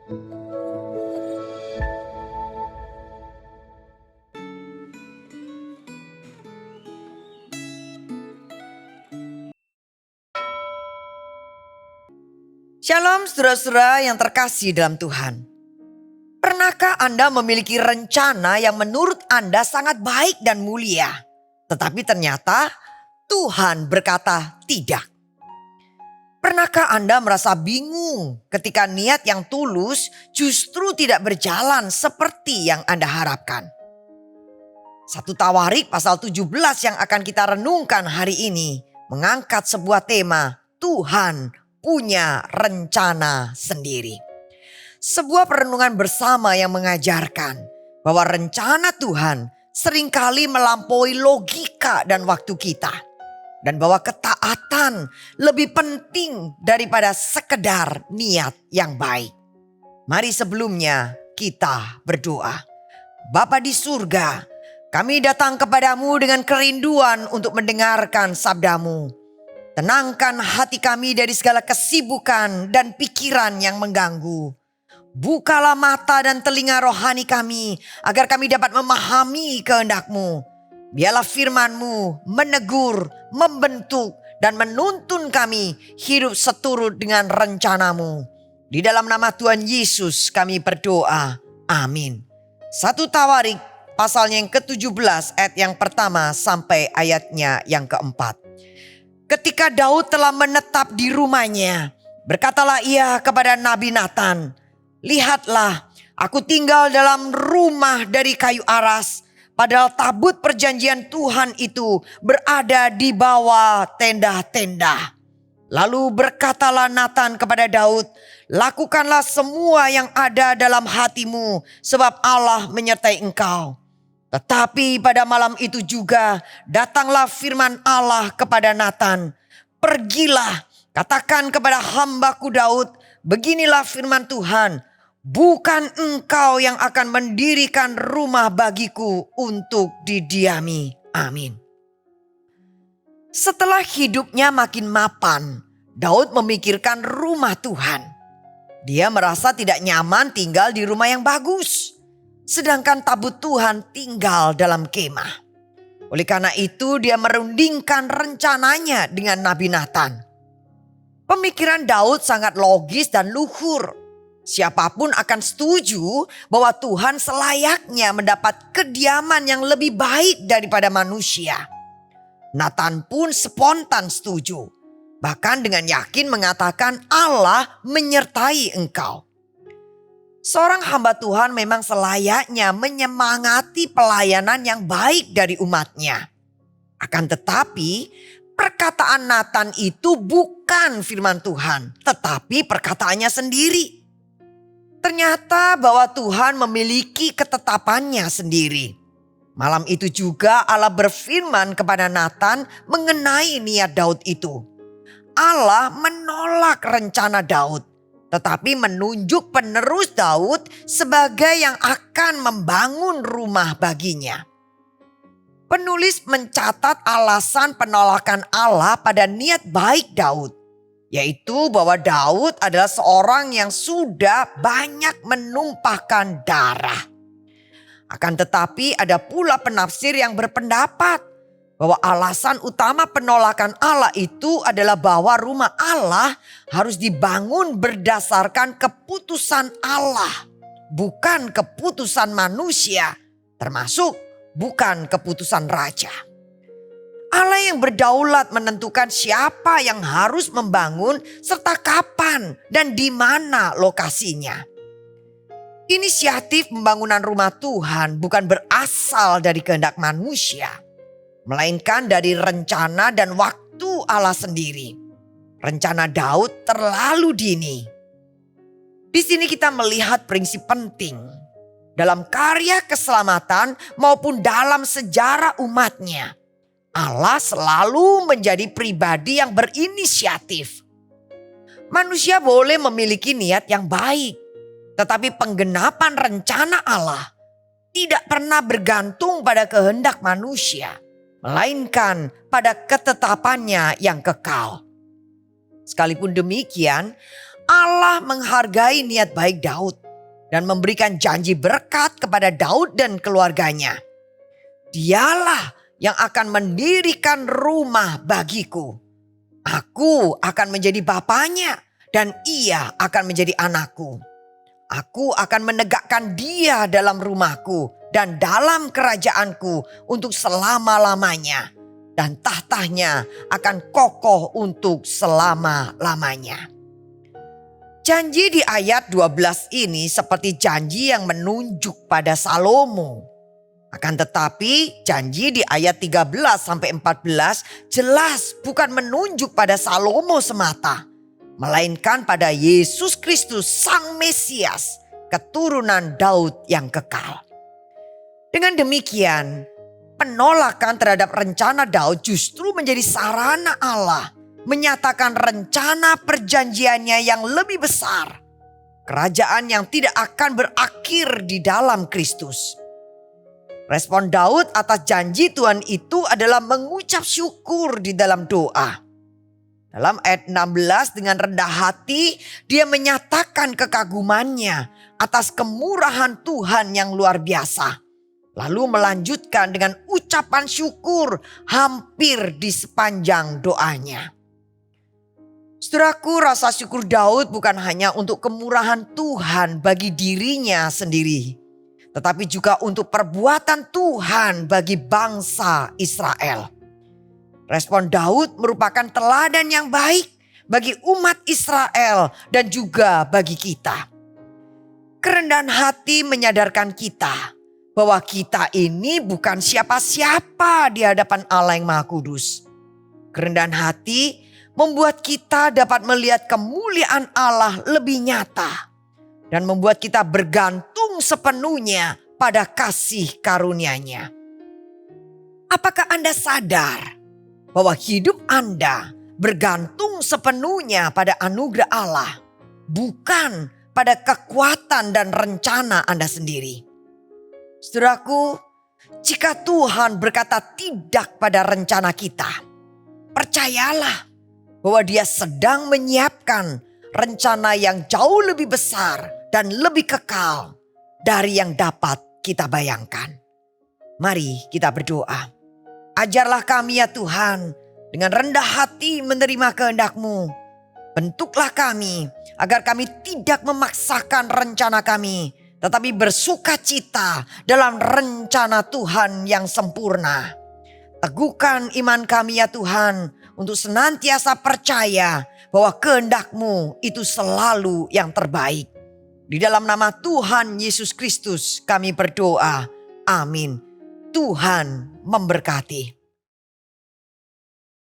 Shalom saudara-saudara yang terkasih dalam Tuhan. Pernahkah Anda memiliki rencana yang menurut Anda sangat baik dan mulia, tetapi ternyata Tuhan berkata tidak? Pernahkah Anda merasa bingung ketika niat yang tulus justru tidak berjalan seperti yang Anda harapkan? 1 Tawarik pasal 17 yang akan kita renungkan hari ini mengangkat sebuah tema, Tuhan punya rencana sendiri. Sebuah perenungan bersama yang mengajarkan bahwa rencana Tuhan seringkali melampaui logika dan waktu kita. Dan bahwa ketaatan lebih penting daripada sekedar niat yang baik. Mari sebelumnya kita berdoa. Bapa di surga, kami datang kepadamu dengan kerinduan untuk mendengarkan sabdamu. Tenangkan hati kami dari segala kesibukan dan pikiran yang mengganggu. Bukalah mata dan telinga rohani kami agar kami dapat memahami kehendak-Mu. Biarlah firman-Mu menegur, membentuk dan menuntun kami hidup seturut dengan rencana-Mu. Di dalam nama Tuhan Yesus kami berdoa. Amin. 1 Tawarik pasalnya yang ke-17 ayat yang pertama sampai ayatnya yang keempat. Ketika Daud telah menetap di rumahnya, berkatalah ia kepada Nabi Natan, "Lihatlah, aku tinggal dalam rumah dari kayu aras, padahal tabut perjanjian Tuhan itu berada di bawah tenda-tenda." Lalu berkatalah Natan kepada Daud, "Lakukanlah semua yang ada dalam hatimu, sebab Allah menyertai engkau." Tetapi pada malam itu juga datanglah firman Allah kepada Natan, "Pergilah, katakan kepada hambaku Daud, beginilah firman Tuhan, bukan engkau yang akan mendirikan rumah bagiku untuk didiami." Amin. Setelah hidupnya makin mapan, Daud memikirkan rumah Tuhan. Dia merasa tidak nyaman tinggal di rumah yang bagus. Sedangkan tabut Tuhan tinggal dalam kemah. Oleh karena itu dia merundingkan rencananya dengan Nabi Natan. Pemikiran Daud sangat logis dan luhur. Siapapun akan setuju bahwa Tuhan selayaknya mendapat kediaman yang lebih baik daripada manusia. Natan pun spontan setuju. Bahkan dengan yakin mengatakan Allah menyertai engkau. Seorang hamba Tuhan memang selayaknya menyemangati pelayanan yang baik dari umatnya. Akan tetapi perkataan Natan itu bukan firman Tuhan, tetapi perkataannya sendiri. Ternyata bahwa Tuhan memiliki ketetapannya sendiri. Malam itu juga Allah berfirman kepada Natan mengenai niat Daud itu. Allah menolak rencana Daud, tetapi menunjuk penerus Daud sebagai yang akan membangun rumah baginya. Penulis mencatat alasan penolakan Allah pada niat baik Daud, yaitu bahwa Daud adalah seorang yang sudah banyak menumpahkan darah. Akan tetapi ada pula penafsir yang berpendapat bahwa alasan utama penolakan Allah itu adalah bahwa rumah Allah harus dibangun berdasarkan keputusan Allah, bukan keputusan manusia, termasuk bukan keputusan raja. Allah yang berdaulat menentukan siapa yang harus membangun serta kapan dan di mana lokasinya. Inisiatif pembangunan rumah Tuhan bukan berasal dari kehendak manusia, melainkan dari rencana dan waktu Allah sendiri. Rencana Daud terlalu dini. Di sini kita melihat prinsip penting dalam karya keselamatan maupun dalam sejarah umatnya. Allah selalu menjadi pribadi yang berinisiatif. Manusia boleh memiliki niat yang baik, tetapi penggenapan rencana Allah tidak pernah bergantung pada kehendak manusia, melainkan pada ketetapannya yang kekal. Sekalipun demikian, Allah menghargai niat baik Daud dan memberikan janji berkat kepada Daud dan keluarganya. Dialah yang akan mendirikan rumah bagiku. Aku akan menjadi bapaknya dan ia akan menjadi anakku. Aku akan menegakkan dia dalam rumahku dan dalam kerajaanku untuk selama-lamanya. Dan tahtanya akan kokoh untuk selama-lamanya. Janji di ayat 12 ini seperti janji yang menunjuk pada Salomo. Akan tetapi janji di ayat 13-14 jelas bukan menunjuk pada Salomo semata. Melainkan pada Yesus Kristus Sang Mesias, keturunan Daud yang kekal. Dengan demikian, penolakan terhadap rencana Daud justru menjadi sarana Allah menyatakan rencana perjanjiannya yang lebih besar. Kerajaan yang tidak akan berakhir di dalam Kristus. Respon Daud atas janji Tuhan itu adalah mengucap syukur di dalam doa. Dalam ayat 16 dengan rendah hati dia menyatakan kekagumannya atas kemurahan Tuhan yang luar biasa. Lalu melanjutkan dengan ucapan syukur hampir di sepanjang doanya. Saudaraku, rasa syukur Daud bukan hanya untuk kemurahan Tuhan bagi dirinya sendiri. Tetapi juga untuk perbuatan Tuhan bagi bangsa Israel. Respon Daud merupakan teladan yang baik bagi umat Israel dan juga bagi kita. Kerendahan hati menyadarkan kita bahwa kita ini bukan siapa-siapa di hadapan Allah yang Maha Kudus. Kerendahan hati membuat kita dapat melihat kemuliaan Allah lebih nyata dan membuat kita bergantung sepenuhnya pada kasih karunia-Nya. Apakah Anda sadar bahwa hidup Anda bergantung sepenuhnya pada anugerah Allah, bukan pada kekuatan dan rencana Anda sendiri? Saudaraku, jika Tuhan berkata tidak pada rencana kita, percayalah bahwa Dia sedang menyiapkan rencana yang jauh lebih besar dan lebih kekal dari yang dapat kita bayangkan. Mari kita berdoa. Ajarlah kami ya Tuhan dengan rendah hati menerima kehendak-Mu. Bentuklah kami agar kami tidak memaksakan rencana kami, tetapi bersuka cita dalam rencana Tuhan yang sempurna. Teguhkan iman kami ya Tuhan untuk senantiasa percaya bahwa kehendak-Mu itu selalu yang terbaik. Di dalam nama Tuhan Yesus Kristus kami berdoa. Amin. Tuhan memberkati.